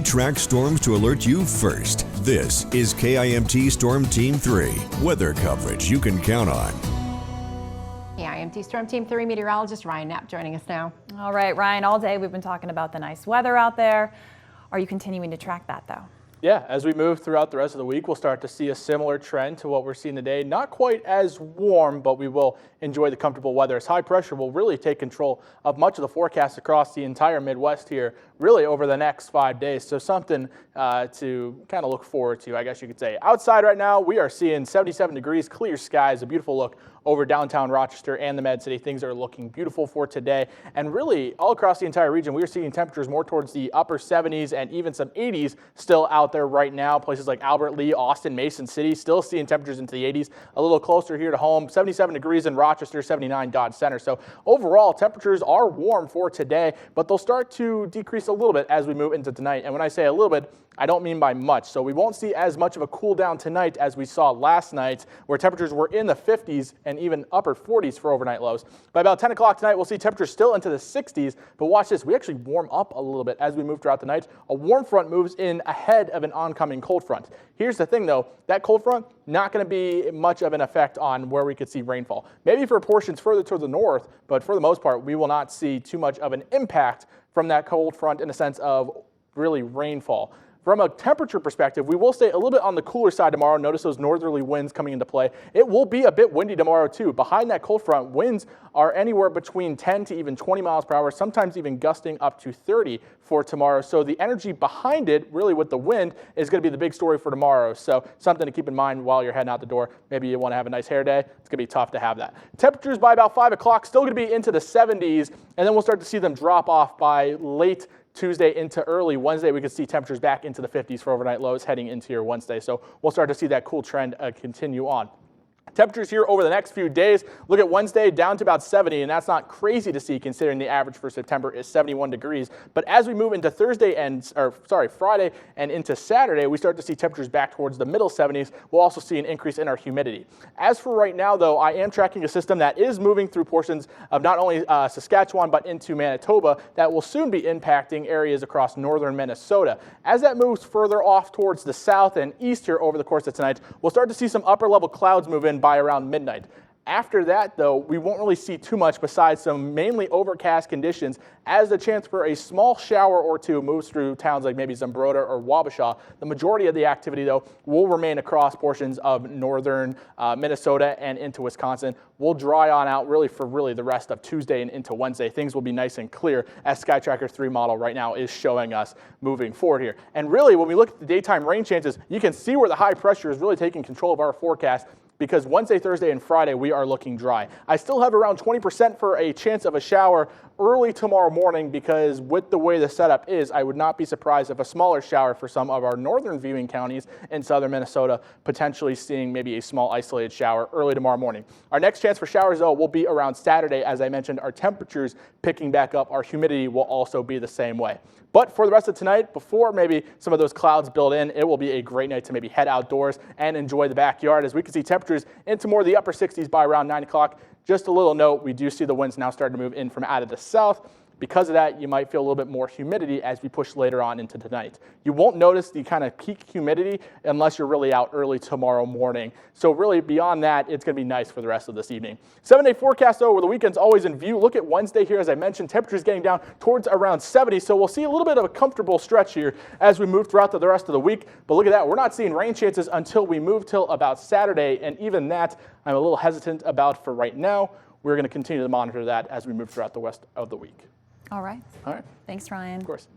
Track storms to alert you first. This is KIMT Storm Team 3, weather coverage you can count on. KIMT Storm Team 3 meteorologist Ryan Knapp joining us now. All right, Ryan, all day we've been talking about the nice weather out there. Are you continuing to track that, though? Yeah, as we move throughout the rest of the week, we'll start to see a similar trend to what we're seeing today. Not quite as warm, but we will enjoy the comfortable weather as high pressure will really take control of much of the forecast across the entire Midwest here, really over the next 5 days. So something to kind of look forward to, I guess you could say. Outside right now, we are seeing 77 degrees, clear skies, a beautiful look over downtown Rochester and the Med City. Things are looking beautiful for today. And really, all across the entire region, we are seeing temperatures more towards the upper 70s and even some 80s still out there right now. Places like Albert Lee, Austin, Mason City, still seeing temperatures into the 80s. A little closer here to home, 77 degrees in Rochester, 79 Dodge Center. So overall, temperatures are warm for today, but they'll start to decrease a little bit as we move into tonight. And when I say a little bit, I don't mean by much. So we won't see as much of a cool down tonight as we saw last night, where temperatures were in the 50s and even upper 40s for overnight lows. By about 10 o'clock tonight, we'll see temperatures still into the 60s, but watch this. We actually warm up a little bit as we move throughout the night. A warm front moves in ahead of an oncoming cold front. Here's the thing, though. That cold front, not going to be much of an effect on where we could see rainfall. Maybe for portions further to the north, but for the most part, we will not see too much of an impact from that cold front in the sense of really rainfall. From a temperature perspective, we will stay a little bit on the cooler side tomorrow. Notice those northerly winds coming into play. It will be a bit windy tomorrow too. Behind that cold front, winds are anywhere between 10 to even 20 miles per hour, sometimes even gusting up to 30 for tomorrow. So the energy behind it, really with the wind, is going to be the big story for tomorrow. So something to keep in mind while you're heading out the door. Maybe you want to have a nice hair day. It's going to be tough to have that. Temperatures by about 5 o'clock, still going to be into the 70s, and then we'll start to see them drop off by late Tuesday into early Wednesday. We could see temperatures back into the 50s for overnight lows heading into your Wednesday. So we'll start to see that cool trend continue on. Temperatures here over the next few days, look at Wednesday down to about 70, and that's not crazy to see considering the average for September is 71 degrees. But as we move into Friday and into Saturday, we start to see temperatures back towards the middle 70s. We'll also see an increase in our humidity. As for right now, though, I am tracking a system that is moving through portions of not only Saskatchewan, but into Manitoba that will soon be impacting areas across northern Minnesota. As that moves further off towards the south and east here over the course of tonight, we'll start to see some upper level clouds move in by around midnight. After that, though, we won't really see too much besides some mainly overcast conditions as the chance for a small shower or two moves through towns like maybe Zumbrota or Wabasha. The majority of the activity, though, will remain across portions of northern Minnesota and into Wisconsin. We'll dry on out for the rest of Tuesday and into Wednesday. Things will be nice and clear as SKYTRACKER 3 model right now is showing us moving forward here. And really, when we look at the daytime rain chances, you can see where the high pressure is really taking control of our forecast, because Wednesday, Thursday, and Friday, we are looking dry. I still have around 20% for a chance of a shower early tomorrow morning, because with the way the setup is, I would not be surprised if a smaller shower for some of our northern viewing counties in southern Minnesota, potentially seeing maybe a small isolated shower early tomorrow morning. Our next chance for showers, though, will be around Saturday. As I mentioned, our temperatures picking back up. Our humidity will also be the same way. But for the rest of tonight, before maybe some of those clouds build in, it will be a great night to maybe head outdoors and enjoy the backyard, as we can see temperatures into more of the upper 60s by around 9 o'clock. Just a little note, we do see the winds now starting to move in from out of the south. Because of that, you might feel a little bit more humidity as we push later on into tonight. You won't notice the kind of peak humidity unless you're really out early tomorrow morning. So really beyond that, it's going to be nice for the rest of this evening. 7-day forecast over the weekend's always in view. Look at Wednesday here. As I mentioned, temperatures getting down towards around 70. So we'll see a little bit of a comfortable stretch here as we move throughout the rest of the week. But look at that. We're not seeing rain chances until we move till about Saturday. And even that, I'm a little hesitant about for right now. We're going to continue to monitor that as we move throughout the rest of the week. All right. All right. Thanks, Ryan. Of course.